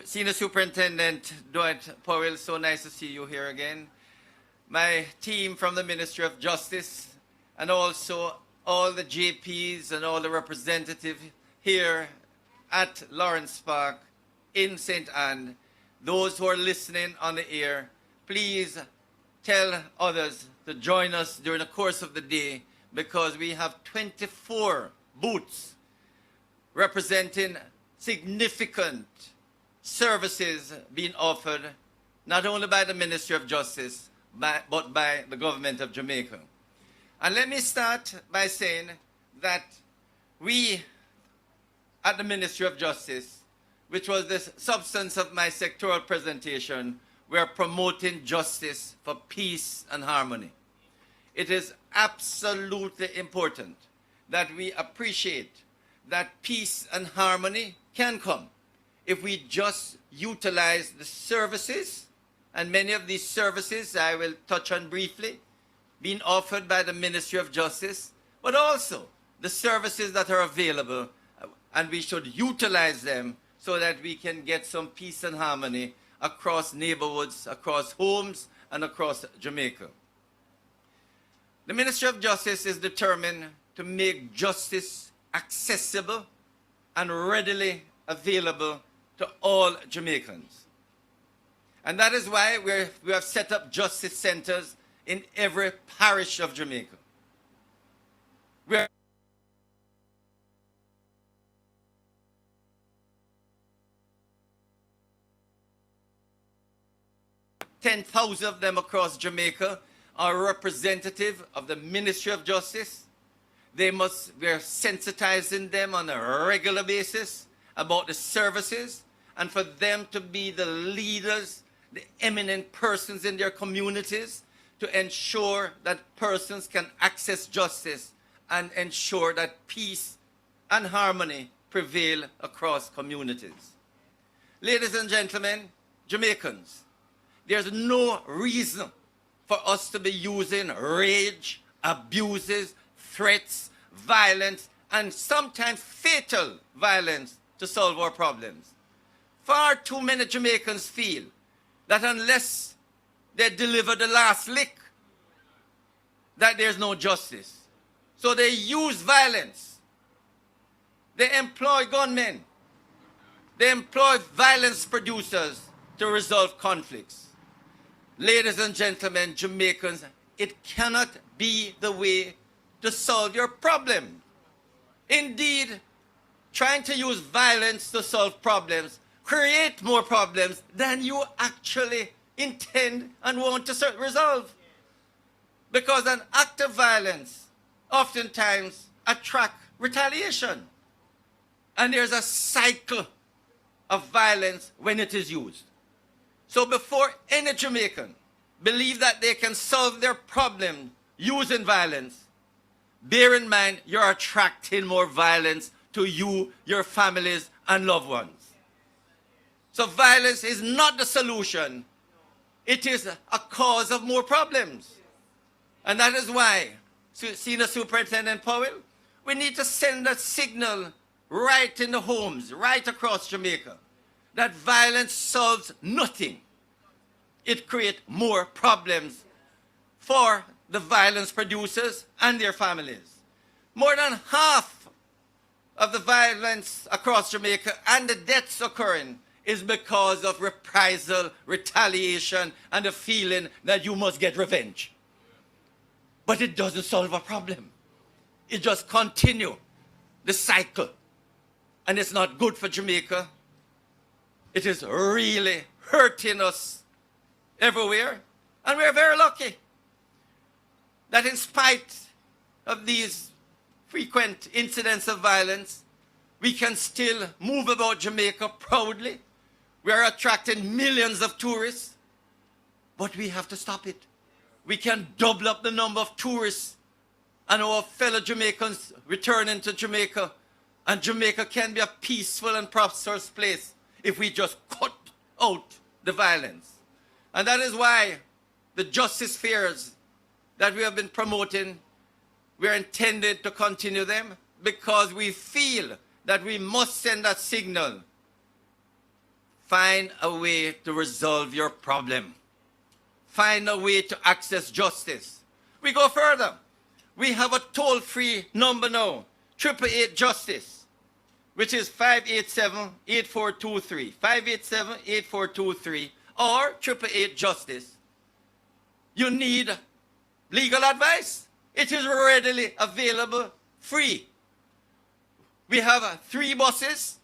Senior Superintendent Dwight Powell, so nice to see you here again. My team from the Ministry of Justice, and also all the JPs and all the representatives here at Lawrence Park in St. Anne, those who are listening on the air, please tell others to join us during the course of the day, because we have 24 booths representing significant services being offered not only by the Ministry of Justice, but by the government of Jamaica. And let me start by saying that we at the Ministry of Justice, which was the substance of my sectoral presentation, were promoting justice for peace and harmony. It is absolutely important that we appreciate that peace and harmony can come if we just utilize the services, and many of these services I will touch on briefly, being offered by the Ministry of Justice, but also the services that are available, and we should utilize them so that we can get some peace and harmony across neighborhoods, across homes, and across Jamaica. The Ministry of Justice is determined to make justice accessible and readily available to all Jamaicans. And that is why we have set up justice centers in every parish of Jamaica. We are 10,000 of them across Jamaica are representative of the Ministry of Justice. We are sensitizing them on a regular basis about the services, and for them to be the leaders, the eminent persons in their communities, to ensure that persons can access justice and ensure that peace and harmony prevail across communities. Ladies and gentlemen, Jamaicans, there's no reason for us to be using rage, abuses, threats, violence, and sometimes fatal violence to solve our problems. Far too many Jamaicans feel that unless they deliver the last lick, that there's no justice. So they use violence. They employ gunmen. They employ violence producers to resolve conflicts. Ladies and gentlemen, Jamaicans, it cannot be the way to solve your problem. Indeed, trying to use violence to solve problems create more problems than you actually intend and want to resolve. Because an act of violence oftentimes attracts retaliation. And there's a cycle of violence when it is used. So before any Jamaican believe that they can solve their problem using violence, bear in mind you're attracting more violence to you, your families, and loved ones. So violence is not the solution. It is a cause of more problems. And that is why, Senior Superintendent Powell, we need to send a signal right in the homes, right across Jamaica, that violence solves nothing. It creates more problems for the violence producers and their families. More than half of the violence across Jamaica and the deaths occurring is because of reprisal, retaliation, and the feeling that you must get revenge. But it doesn't solve a problem. It just continues the cycle. And it's not good for Jamaica. It is really hurting us everywhere. And we're very lucky that in spite of these frequent incidents of violence, we can still move about Jamaica proudly. We are attracting millions of tourists, but we have to stop it. We can double up the number of tourists and our fellow Jamaicans returning to Jamaica, and Jamaica can be a peaceful and prosperous place if we just cut out the violence. And that is why the justice fairs that we have been promoting, we are intended to continue them, because we feel that we must send a signal find a way to resolve your problem. Find a way to access justice. We go further. We have a toll-free number now, 888 Justice, which is 587-8423, 587-8423, or 888 Justice. You need legal advice. It is readily available, free. We have 3 buses.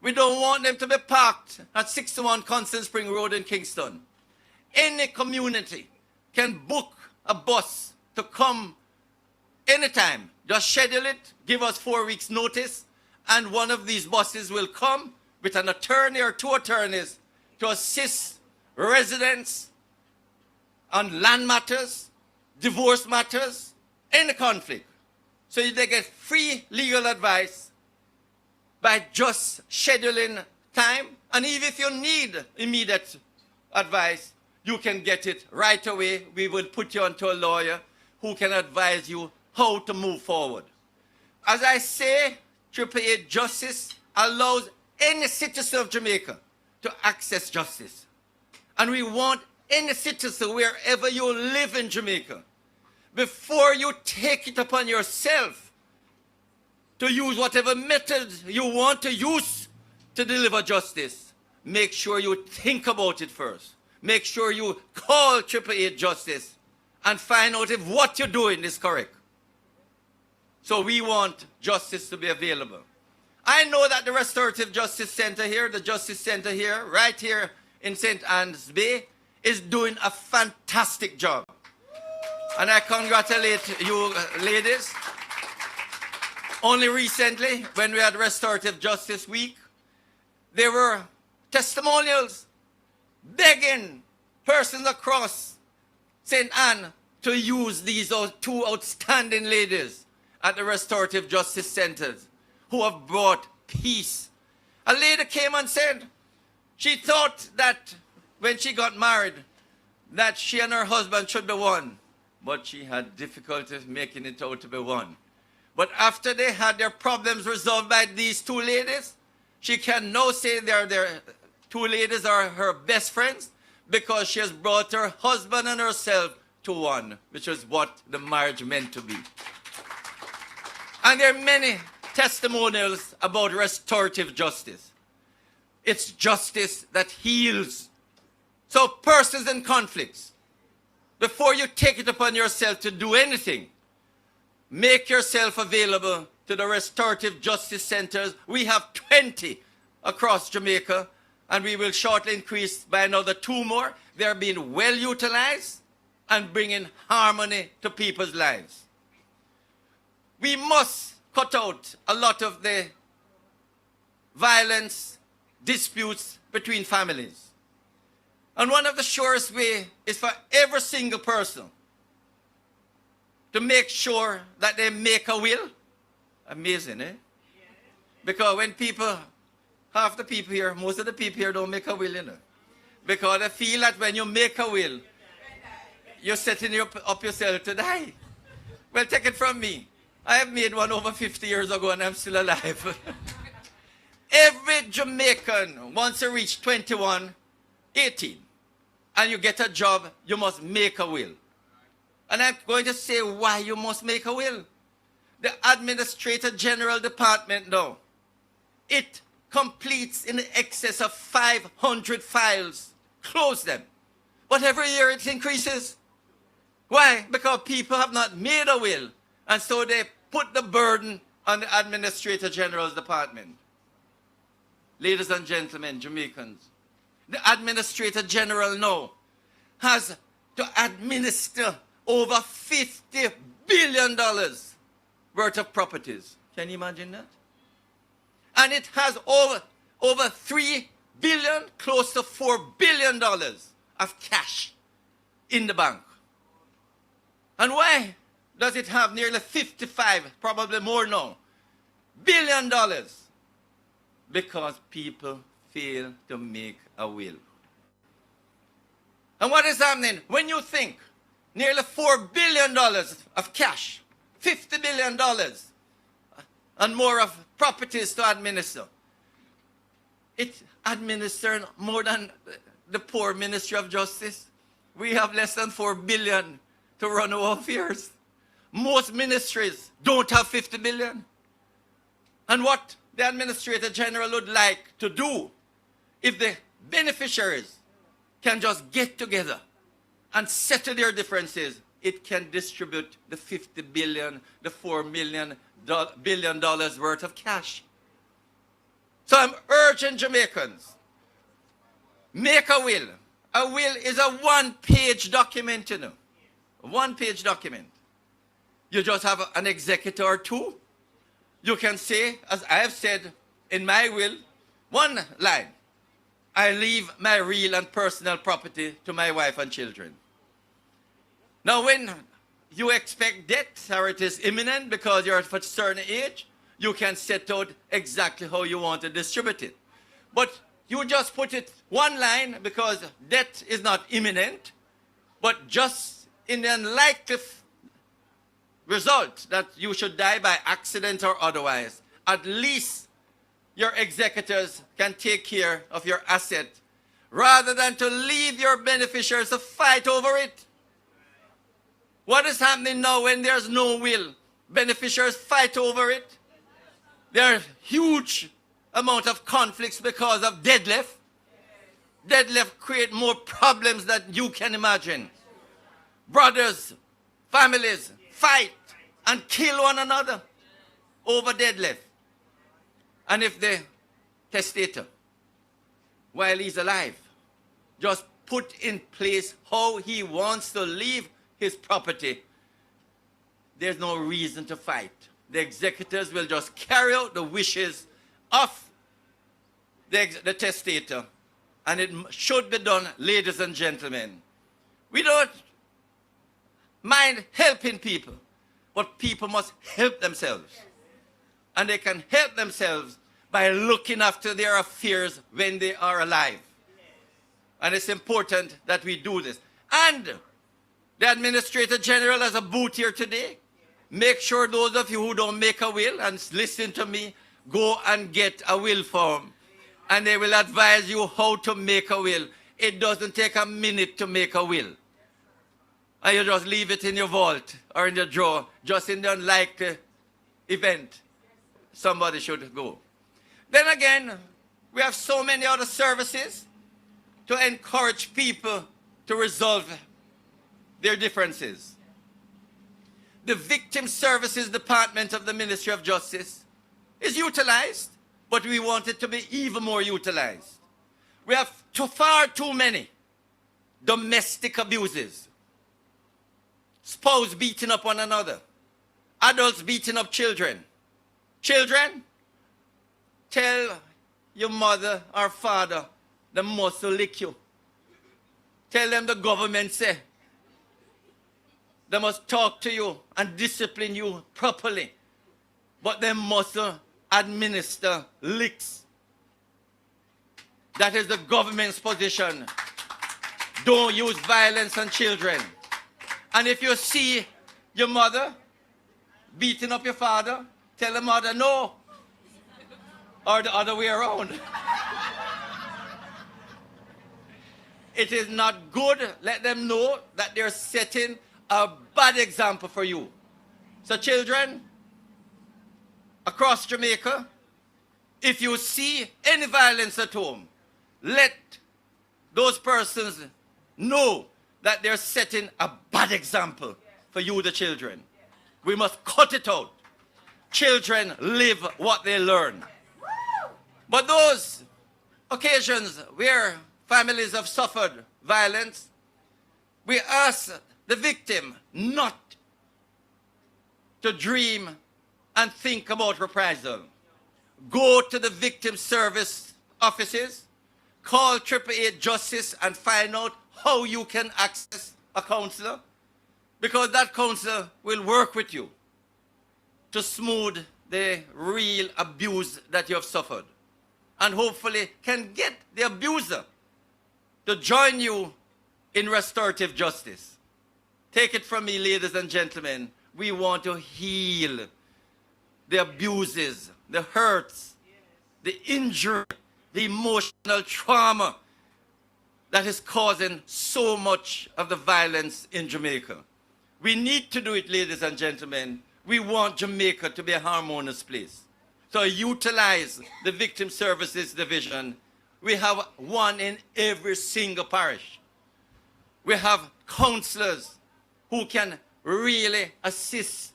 We don't want them to be parked at 61 Constant Spring Road in Kingston. Any community can book a bus to come anytime. Just schedule it, give us 4 weeks notice, and one of these buses will come with an attorney or 2 attorneys to assist residents on land matters, divorce matters, any conflict. So they get free legal advice by just scheduling time. And even if you need immediate advice, you can get it right away. We will put you onto a lawyer who can advise you how to move forward. As I say, 888 Justice allows any citizen of Jamaica to access justice. And we want any citizen, wherever you live in Jamaica, before you take it upon yourself to use whatever method you want to use to deliver justice, make sure you think about it first. Make sure you call 888 Justice and find out if what you're doing is correct. So we want justice to be available. I know that the Restorative Justice Center here, the Justice Center here, right here in St. Anne's Bay, is doing a fantastic job. And I congratulate you ladies. Only recently, when we had Restorative Justice Week, there were testimonials begging persons across St. Anne to use these 2 outstanding ladies at the Restorative Justice Centers who have brought peace. A lady came and said she thought that when she got married, that she and her husband should be one, but she had difficulties making it out to be one. But after they had their problems resolved by these 2 ladies, she can now say their 2 ladies are her best friends because she has brought her husband and herself to one, which is what the marriage meant to be. And there are many testimonials about restorative justice. It's justice that heals. So persons in conflicts, before you take it upon yourself to do anything, make yourself available to the restorative justice centers. We have 20 across Jamaica, and we will shortly increase by another 2 more. They're being well utilized and bringing harmony to people's lives. We must cut out a lot of the violence, disputes between families. And one of the surest ways is for every single person to make sure that they make a will. Amazing, eh? Because when people, half the people here, most of the people here don't make a will, you know. Because they feel that when you make a will, you're setting up yourself to die. Well, take it from me. I have made one over 50 years ago and I'm still alive. Every Jamaican, once you reach 21, 18, and you get a job, you must make a will. And I'm going to say why you must make a will. The Administrator General Department now, it completes in excess of 500 files. Close them. But every year it increases. Why? Because people have not made a will. And so they put the burden on the Administrator General's Department. Ladies and gentlemen, Jamaicans, the Administrator General now has to administer over $50 billion worth of properties. Can you imagine that? And it has over $3 billion, close to $4 billion of cash in the bank. And why does it have nearly 55, probably more now, $billion? Because people fail to make a will. And what is happening? When you think nearly $4 billion of cash, $50 billion, and more of properties to administer, It administers more than the poor Ministry of Justice. We have less than 4 billion to run our affairs. Most ministries don't have 50 billion. And what the Administrator General would like to do, if the beneficiaries can just get together and settle their differences, it can distribute the 50 billion, the $4 billion worth of cash. So I'm urging Jamaicans, make a will. A will is a one-page document, you know. A one-page document. You just have an executor or two. You can say, as I have said in my will, one line, I leave my real and personal property to my wife and children. Now, when you expect death or it is imminent because you're of a certain age, you can set out exactly how you want to distribute it. But you just put it one line because death is not imminent, but just in the unlikely result that you should die by accident or otherwise, at least your executors can take care of your asset rather than to leave your beneficiaries to fight over it. What is happening now when there's no will? Beneficiaries fight over it. There are huge amount of conflicts because of deadlift. Deadlift create more problems than you can imagine. Brothers, families fight and kill one another over deadlift. And if the testator, while he's alive, just put in place how he wants to leave his property, there's no reason to fight. The executors will just carry out the wishes of the testator, and it should be done, ladies and gentlemen. We don't mind helping people, but people must help themselves. And they can help themselves by looking after their affairs when they are alive. And it's important that we do this. And the Administrator General has a booth here today. Make sure those of you who don't make a will and listen to me, go and get a will form. And they will advise you how to make a will. It doesn't take a minute to make a will. And you just leave it in your vault or in your drawer, just in the unlikely event somebody should go. Then again, we have so many other services to encourage people to resolve their differences. The Victim Services Department of the Ministry of Justice is utilized, but we want it to be even more utilized. We have far too many domestic abuses. Spouse beating up one another. Adults beating up children. Children, tell your mother or father they must lick you. Tell them the government say they must talk to you and discipline you properly. But they must administer licks. That is the government's position. Don't use violence on children. And if you see your mother beating up your father, tell the mother no. Or the other way around. It is not good. Let them know that they're setting a bad example for you. So children, across Jamaica, if you see any violence at home, let those persons know that they're setting a bad example for you, the children. We must cut it out. Children live what they learn. But those occasions where families have suffered violence, we ask the victim not to dream and think about reprisal. Go to the victim service offices, call 888 Justice and find out how you can access a counselor, because that counselor will work with you to smooth the real abuse that you have suffered, and hopefully can get the abuser to join you in restorative justice. Take it from me, ladies and gentlemen, we want to heal the abuses, the hurts, the injury the emotional trauma that is causing so much of the violence in Jamaica. We need to do it, ladies and gentlemen. We want Jamaica to be a harmonious place. So utilize the Victim Services Division. We have one in every single parish. We have counselors who can really assist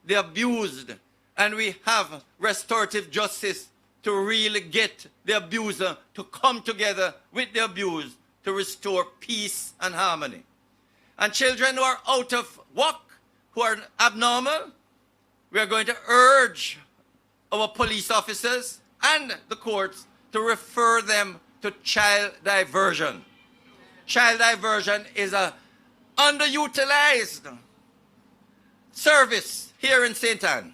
the abused. And we have restorative justice to really get the abuser to come together with the abused to restore peace and harmony. And children who are out of work, who are abnormal, we are going to urge our police officers and the courts to refer them to child diversion. Child diversion is a underutilized service here in St. Ann.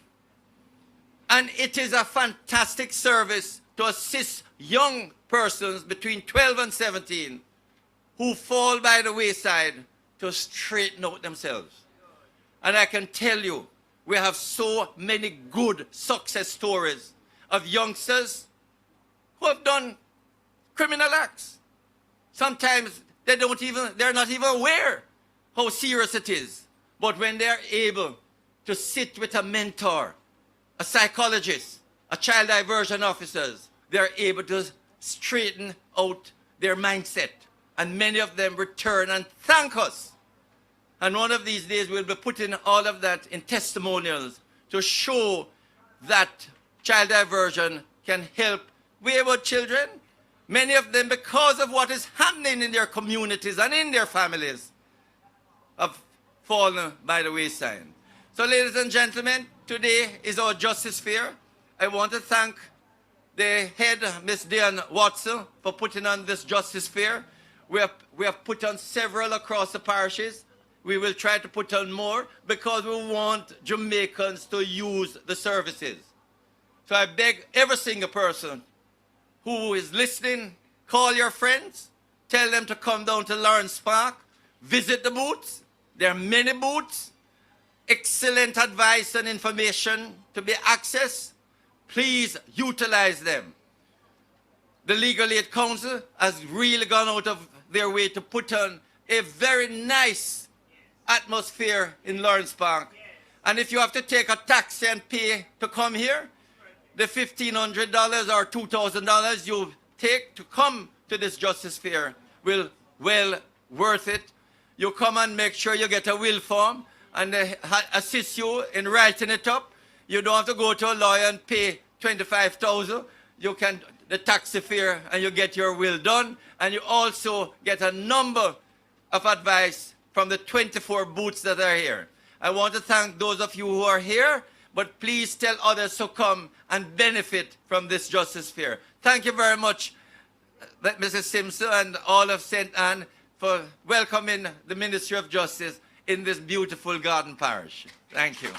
And it is a fantastic service to assist young persons between 12 and 17 who fall by the wayside to straighten out themselves. And I can tell you, we have so many good success stories of youngsters who have done criminal acts. Sometimes they're not even aware how serious it is. But when they're able to sit with a mentor, a psychologist, a child diversion officers, they're able to straighten out their mindset. And many of them return and thank us. And one of these days we'll be putting all of that in testimonials to show that child diversion can help wayward children. Many of them, because of what is happening in their communities and in their families, have fallen by the wayside. So ladies and gentlemen, today is our Justice Fair. I want to thank the head, Ms. Diane Watson, for putting on this Justice Fair. We have put on several across the parishes. We will try to put on more because we want Jamaicans to use the services. So I beg every single person who is listening, call your friends, tell them to come down to Lawrence Park, visit the booths. There are many booths, excellent advice and information to be accessed. Please utilize them. The Legal Aid Council has really gone out of their way to put on a very nice atmosphere in Lawrence Park. And if you have to take a taxi and pay to come here, the $1,500 or $2,000 you take to come to this Justice Fair will well worth it. You come and make sure you get a will form and they assist you in writing it up. You don't have to go to a lawyer and pay $25,000. You can the taxi fare and you get your will done, and you also get a number of advice from the 24 booths that are here. I want to thank those of you who are here, but please tell others to come and benefit from this Justice Fair. Thank you very much, Mrs. Simpson and all of St. Ann, for welcoming the Ministry of Justice in this beautiful garden parish. Thank you.